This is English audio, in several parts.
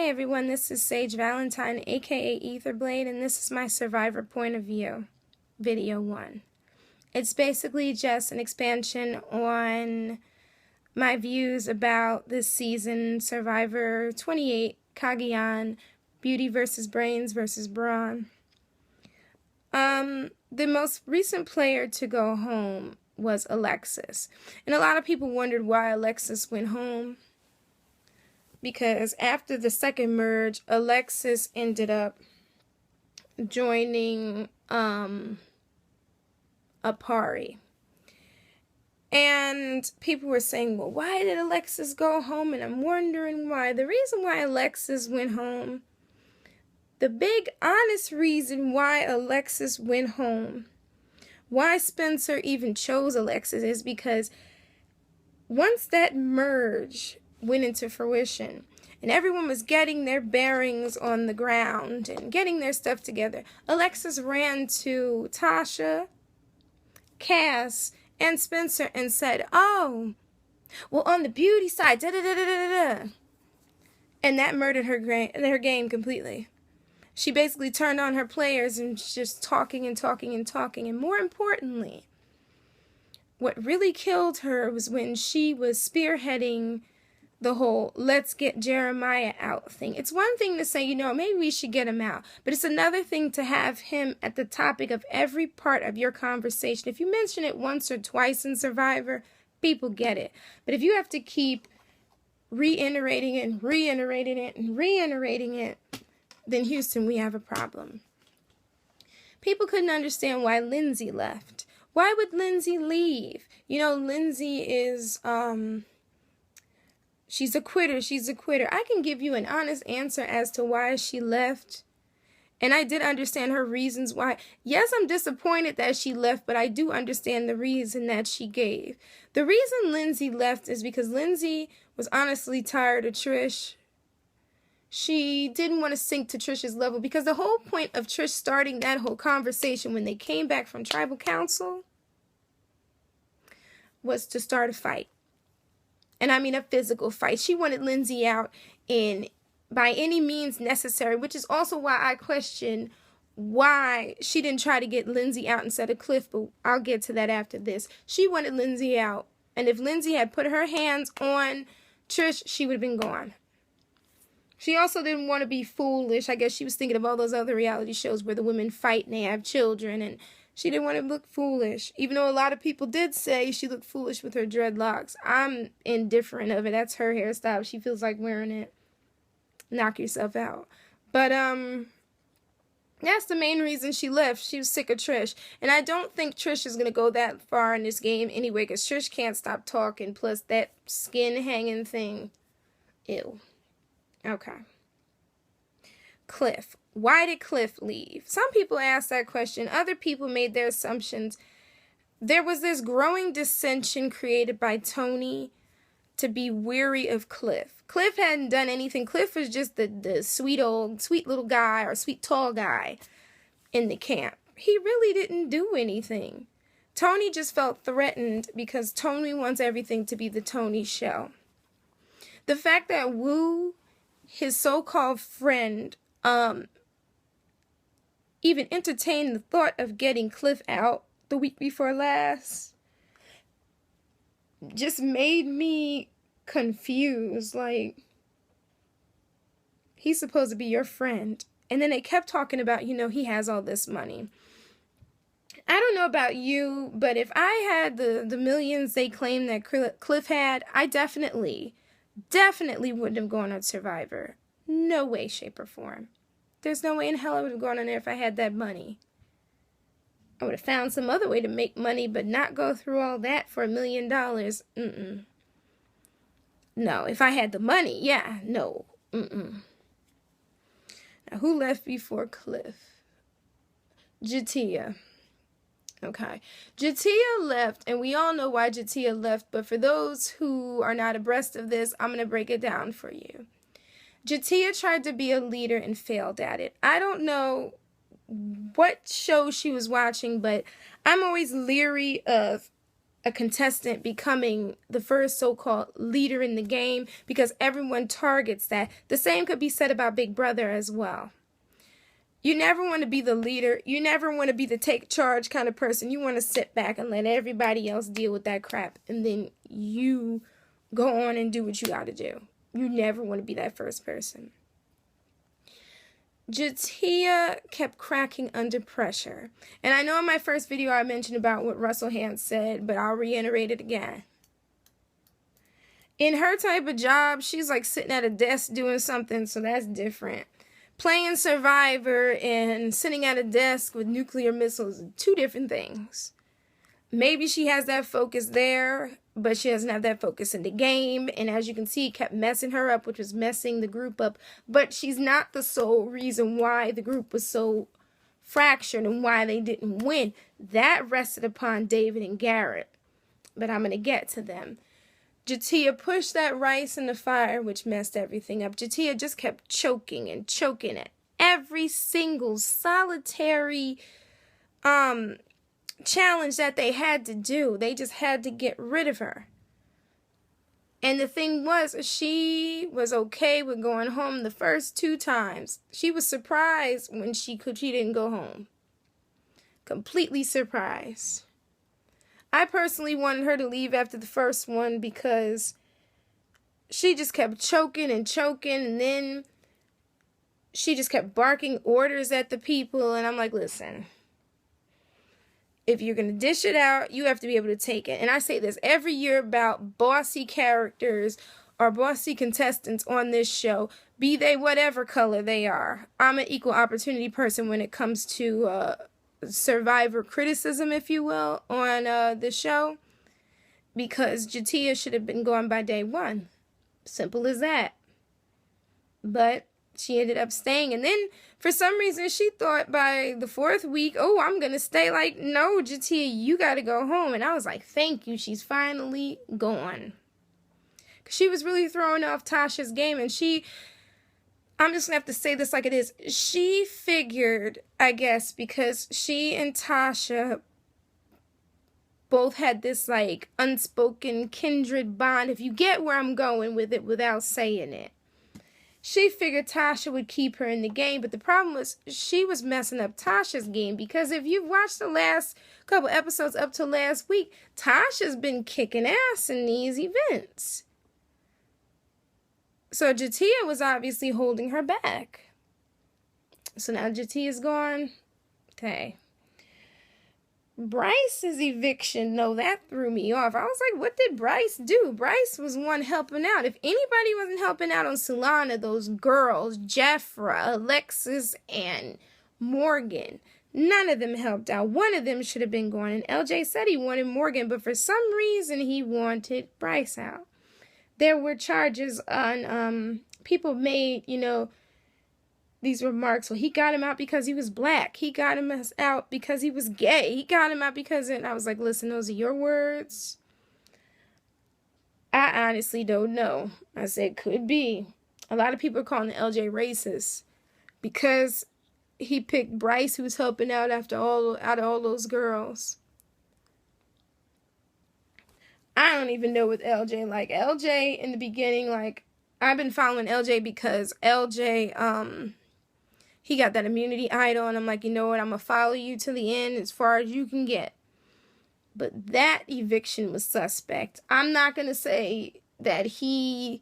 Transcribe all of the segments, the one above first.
everyone, this is Sage Valentine, aka Etherblade, and this is my Survivor point of view, video 1. It's basically just an expansion on my views about this season, Survivor 28, Cagayan, Beauty versus Brains versus Brawn. The most recent player to go home was Alexis, and a lot of people wondered why Alexis went home. Because after the second merge, Alexis ended up joining a party. And people were saying, well, why did Alexis go home? And I'm wondering why. The reason why Alexis went home, the big honest reason why Alexis went home, why Spencer even chose Alexis, is because once that merge went into fruition and everyone was getting their bearings on the ground and getting their stuff together, Alexis ran to Tasha, Cass, and Spencer and said, oh, well, on the beauty side, da-da-da-da-da-da. And that murdered her game completely. She basically turned on her players and just talking and talking and talking. And more importantly, what really killed her was when she was spearheading the whole let's get Jeremiah out thing. It's one thing to say, you know, maybe we should get him out. But it's another thing to have him at the topic of every part of your conversation. If you mention it once or twice in Survivor, people get it. But if you have to keep reiterating it and reiterating it and reiterating it, then Houston, we have a problem. People couldn't understand why Lindsay left. Why would Lindsay leave? You know, Lindsay is she's a quitter. She's a quitter. I can give you an honest answer as to why she left. And I did understand her reasons why. Yes, I'm disappointed that she left, but I do understand the reason that she gave. The reason Lindsay left is because Lindsay was honestly tired of Trish. She didn't want to sink to Trish's level, because the whole point of Trish starting that whole conversation when they came back from Tribal Council was to start a fight. And I mean a physical fight. She wanted Lindsay out by any means necessary, which is also why I question why she didn't try to get Lindsay out instead of Cliff, but I'll get to that after this. She wanted Lindsay out, and if Lindsay had put her hands on Trish, she would have been gone. She also didn't want to be foolish. I guess she was thinking of all those other reality shows where the women fight and they have children, and she didn't want to look foolish, even though a lot of people did say she looked foolish with her dreadlocks. I'm indifferent of it. That's her hairstyle. She feels like wearing it. Knock yourself out. But that's the main reason she left. She was sick of Trish. And I don't think Trish is going to go that far in this game anyway, because Trish can't stop talking. Plus that skin hanging thing. Ew. Okay. Cliff. Why did Cliff leave? Some people asked that question. Other people made their assumptions. There was this growing dissension created by Tony to be weary of Cliff. Cliff hadn't done anything. Cliff was just the sweet little guy, or sweet tall guy in the camp. He really didn't do anything. Tony just felt threatened because Tony wants everything to be the Tony show. The fact that Wu, his so-called friend, even entertained the thought of getting Cliff out the week before last just made me confused. Like, he's supposed to be your friend. And then they kept talking about, you know, he has all this money. I don't know about you, but if I had the millions they claim that Cliff had, I definitely wouldn't have gone on Survivor. No way, shape, or form. There's no way in hell I would have gone on there if I had that money. I would have found some other way to make money, but not go through all that for $1 million. No, if I had the money, yeah, no. Now, who left before Cliff? Jtia. Okay. Jtia left, and we all know why Jtia left, but for those who are not abreast of this, I'm going to break it down for you. Jtia tried to be a leader and failed at it. I don't know what show she was watching, but I'm always leery of a contestant becoming the first so-called leader in the game, because everyone targets that. The same could be said about Big Brother as well. You never want to be the leader. You never want to be the take charge kind of person. You want to sit back and let everybody else deal with that crap, and then you go on and do what you got to do. You never want to be that first person. Jtia kept cracking under pressure. And I know in my first video I mentioned about what Russell Hantz said, but I'll reiterate it again. In her type of job, she's like sitting at a desk doing something, so that's different. Playing Survivor and sitting at a desk with nuclear missiles are two different things. Maybe she has that focus there, but she doesn't have that focus in the game. And as you can see, it kept messing her up, which was messing the group up. But she's not the sole reason why the group was so fractured and why they didn't win. That rested upon David and Garrett. But I'm going to get to them. Jtia pushed that rice in the fire, which messed everything up. Jtia just kept choking and choking at every single solitary challenge that they had to do. They just had to get rid of her. And the thing was, she was okay with going home the first 2 times. She was surprised when she didn't go home. Completely surprised. I personally wanted her to leave after the first one because she just kept choking and choking, and then she just kept barking orders at the people, and I'm like, listen, if you're going to dish it out, you have to be able to take it. And I say this every year about bossy characters or bossy contestants on this show, be they whatever color they are. I'm an equal opportunity person when it comes to Survivor criticism, if you will, on the show. Because Jtia should have been gone by day 1. Simple as that. But she ended up staying. And then, for some reason, she thought by the 4th week, oh, I'm going to stay. Like, no, Jtia, you got to go home. And I was like, thank you. She's finally gone. She was really throwing off Tasha's game. And I'm just going to have to say this like it is. She figured, I guess, because she and Tasha both had this, like, unspoken kindred bond. If you get where I'm going with it without saying it. She figured Tasha would keep her in the game, but the problem was she was messing up Tasha's game, because if you've watched the last couple episodes up to last week, Tasha's been kicking ass in these events. So Jtia was obviously holding her back. So now Jtia's gone. Okay. Bryce's eviction, no, that threw me off. I was like, what did Bryce do? Bryce was one helping out. If anybody wasn't helping out on Solana, those girls, Jeffra, Alexis, and Morgan, none of them helped out. One of them should have been gone. And LJ said he wanted Morgan, but for some reason he wanted Bryce out. There were charges on, people made, these remarks. Well, he got him out because he was black. He got him out because he was gay. He got him out because... And I was like, listen, those are your words. I honestly don't know. I said, could be. A lot of people are calling LJ racist because he picked Bryce, who was helping out out of all those girls. I don't even know with LJ. Like, LJ in the beginning, like, I've been following LJ because LJ, he got that immunity idol, and I'm like, you know what, I'm going to follow you to the end as far as you can get. But that eviction was suspect. I'm not going to say that he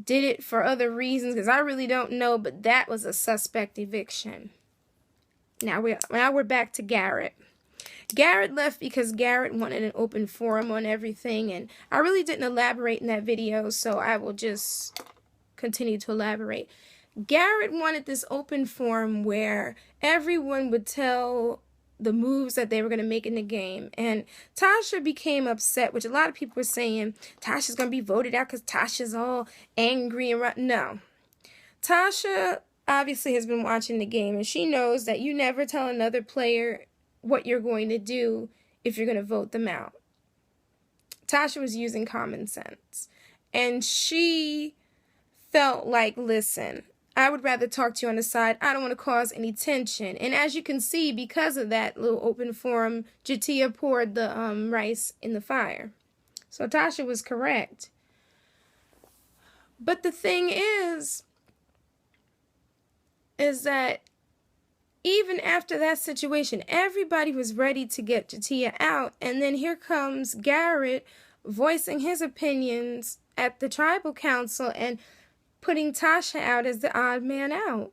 did it for other reasons, because I really don't know, but that was a suspect eviction. Now we're back to Garrett. Garrett left because Garrett wanted an open forum on everything, and I really didn't elaborate in that video, so I will just continue to elaborate. Garrett wanted this open forum where everyone would tell the moves that they were going to make in the game. And Tasha became upset, which a lot of people were saying, Tasha's going to be voted out because Tasha's all angry. And no. Tasha obviously has been watching the game, and she knows that you never tell another player what you're going to do if you're going to vote them out. Tasha was using common sense. And she felt like, listen, I would rather talk to you on the side. I don't want to cause any tension. And as you can see, because of that little open forum, Jtia poured the rice in the fire. So Tasha was correct. But the thing is that even after that situation, everybody was ready to get Jtia out. And then here comes Garrett voicing his opinions at the tribal council and putting Tasha out as the odd man out.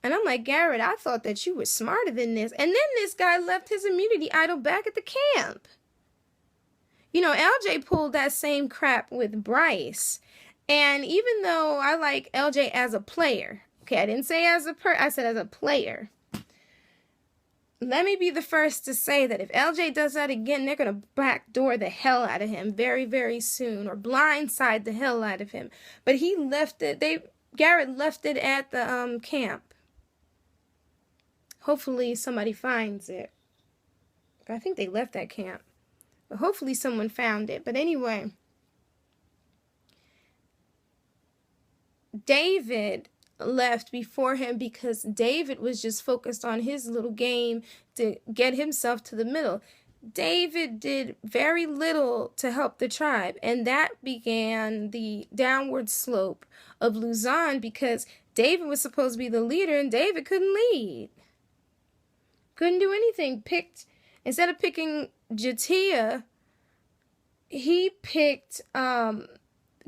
And I'm like, Garrett, I thought that you were smarter than this. And then this guy left his immunity idol back at the camp. You know, LJ pulled that same crap with Bryce. And even though I like LJ as a player, okay, I didn't say as a I said as a player. Let me be the first to say that if LJ does that again, they're going to backdoor the hell out of him very, very soon, or blindside the hell out of him. But he left it, Garrett left it at the camp. Hopefully somebody finds it. I think they left that camp. But hopefully someone found it. But anyway, David left before him because David was just focused on his little game to get himself to the middle. David did very little to help the tribe, and that began the downward slope of Luzon because David was supposed to be the leader and David couldn't lead. Couldn't do anything. Instead of picking Jtia, he picked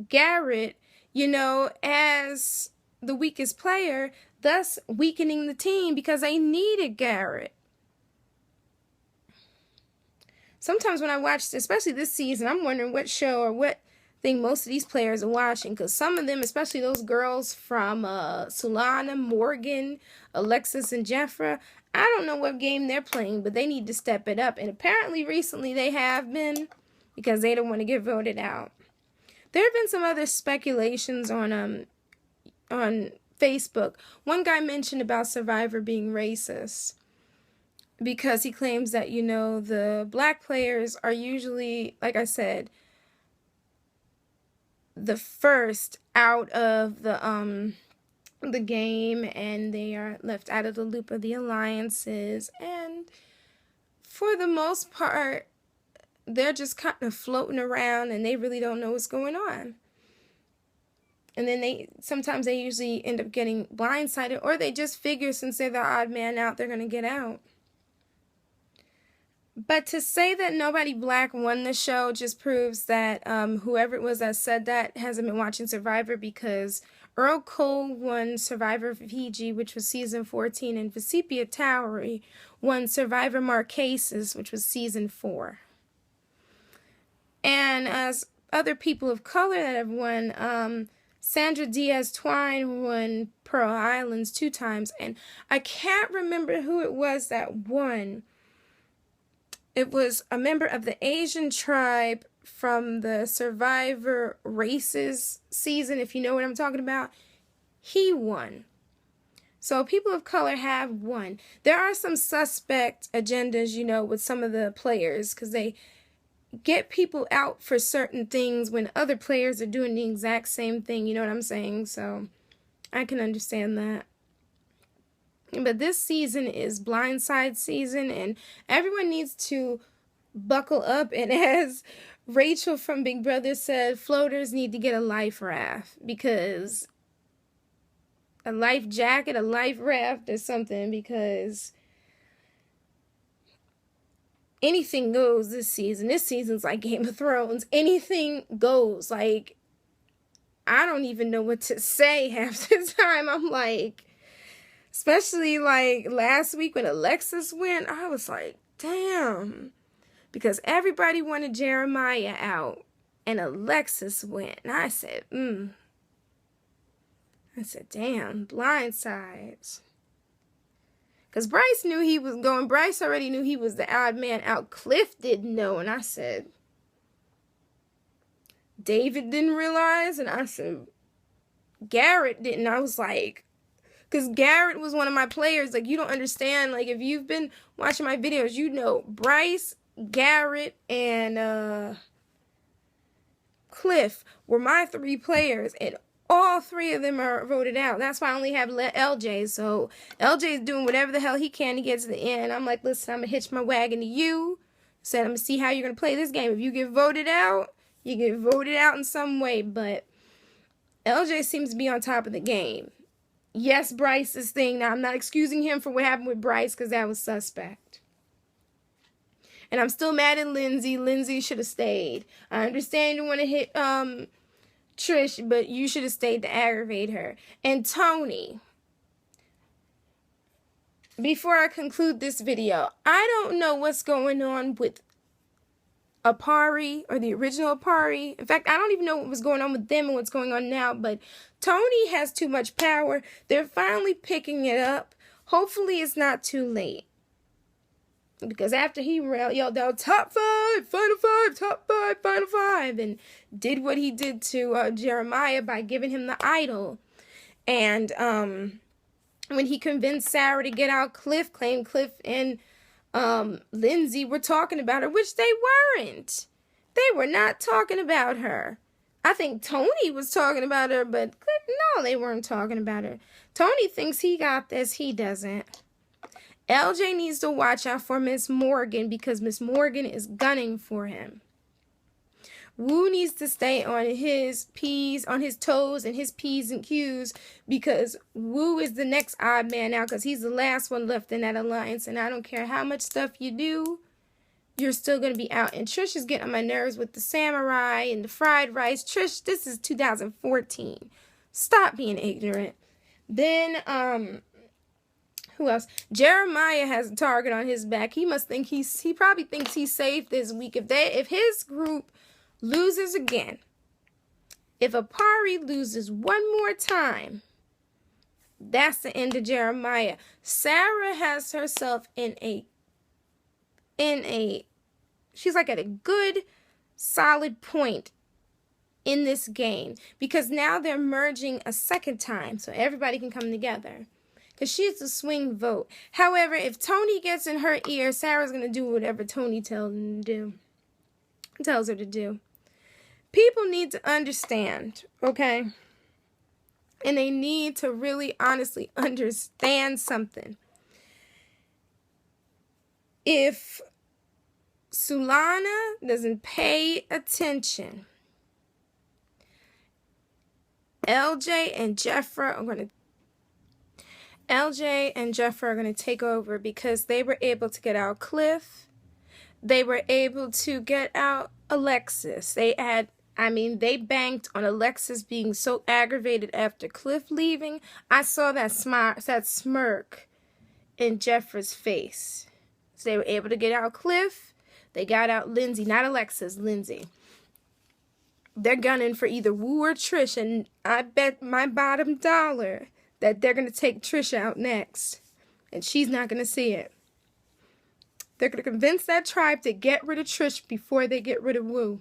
Garrett, you know, as the weakest player, thus weakening the team because they needed Garrett. Sometimes when I watch, especially this season, I'm wondering what show or what thing most of these players are watching, because some of them, especially those girls from Solana, Morgan, Alexis, and Jeffra, I don't know what game they're playing, but they need to step it up. And apparently recently they have been, because they don't want to get voted out. There have been some other speculations on Facebook. One guy mentioned about Survivor being racist because he claims that, you know, the black players are usually, like I said, the first out of the game, and they are left out of the loop of the alliances, and for the most part they're just kind of floating around and they really don't know what's going on. And then sometimes they usually end up getting blindsided, or they just figure since they're the odd man out, they're going to get out. But to say that nobody black won the show just proves that whoever it was that said that hasn't been watching Survivor, because Earl Cole won Survivor Fiji, which was season 14, and Vesipia Towery won Survivor Marquesas, which was season 4. And as other people of color that have won, Sandra Diaz-Twine won Pearl Islands 2 times, and I can't remember who it was that won. It was a member of the Asian tribe from the Survivor Races season, if you know what I'm talking about. He won. So people of color have won. There are some suspect agendas, you know, with some of the players, because they get people out for certain things when other players are doing the exact same thing, you know what I'm saying? So I can understand that. But this season is blindside season, and everyone needs to buckle up. And as Rachel from Big Brother said, floaters need to get a life raft, because a life jacket, a life raft or something, because anything goes this season. This season's like Game of Thrones. Anything goes. Like, I don't even know what to say half the time. I'm like, especially like last week when Alexis went, I was like, damn. Because everybody wanted Jeremiah out, and Alexis went. And I said, I said, damn, blindsides. Because Bryce knew he was going. Bryce already knew he was the odd man out. Cliff didn't know. And I said, David didn't realize. And I said, Garrett didn't. I was like, because Garrett was one of my players. Like, you don't understand. Like, if you've been watching my videos, you know Bryce, Garrett, and Cliff were my 3 players. And all three of them are voted out. That's why I only have LJ. So LJ is doing whatever the hell he can to get to the end. I'm like, listen, I'm going to hitch my wagon to you. Said, I'm going to see how you're going to play this game. If you get voted out, you get voted out in some way. But LJ seems to be on top of the game. Yes, Bryce's thing. Now, I'm not excusing him for what happened with Bryce because that was suspect. And I'm still mad at Lindsay. Lindsay should have stayed. I understand you want to hit Trish, but you should have stayed to aggravate her. And Tony, before I conclude this video, I don't know what's going on with Apari or the original Apari. In fact, I don't even know what was going on with them and what's going on now, but Tony has too much power. They're finally picking it up. Hopefully it's not too late. Because after he yelled out, top five, final five, top five, final five, and did what he did to Jeremiah by giving him the idol. And when he convinced Sarah to get out, Cliff claimed Cliff and Lindsay were talking about her, which they weren't. They were not talking about her. I think Tony was talking about her, but Cliff, no, they weren't talking about her. Tony thinks he got this. He doesn't. LJ needs to watch out for Miss Morgan because Miss Morgan is gunning for him. Wu needs to stay on his toes and his P's and Q's because Wu is the next odd man out because he's the last one left in that alliance. And I don't care how much stuff you do, you're still going to be out. And Trish is getting on my nerves with the samurai and the fried rice. Trish, this is 2014. Stop being ignorant. Then, who else? Jeremiah has a target on his back. He probably thinks he's safe this week. If his group loses again, if Apari loses one more time, that's the end of Jeremiah. Sarah has herself she's like at a good, solid point in this game because now they're merging a second time so everybody can come together. Because she's the swing vote. However, if Tony gets in her ear, Sarah's going to do whatever Tony tells her to do. People need to understand, okay? And they need to really honestly understand something. If Sulana doesn't pay attention, LJ and Jeffra are going to take over because they were able to get out Cliff. They were able to get out Alexis. They banked on Alexis being so aggravated after Cliff leaving. I saw that smirk in Jeffra's face. So they were able to get out Cliff. They got out Lindsay, not Alexis, Lindsay. They're gunning for either Wu or Trish, and I bet my bottom dollar that they're going to take Trish out next. And she's not going to see it. They're going to convince that tribe to get rid of Trish before they get rid of Wu.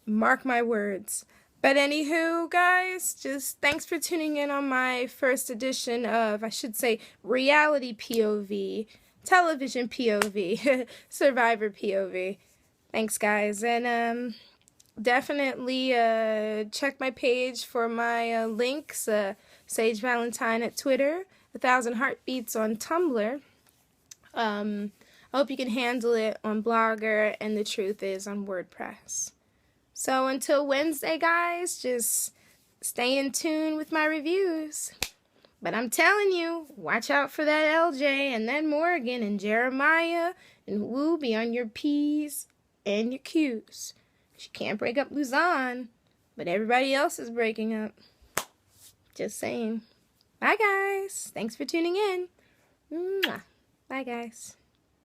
Mark my words. But anywho, guys, just thanks for tuning in on my first edition of, I should say, reality POV, television POV, Survivor POV. Thanks, guys. And definitely check my page for my links. Sage Valentine at Twitter, 1,000 Heartbeats on Tumblr. I hope you can handle it on Blogger, and The Truth Is on WordPress. So until Wednesday, guys, just stay in tune with my reviews. But I'm telling you, watch out for that LJ and that Morgan and Jeremiah and Wu. Be on your P's and your Q's. You can't break up Luzon, but everybody else is breaking up. Just saying. Bye, guys. Thanks for tuning in. Mwah. Bye, guys.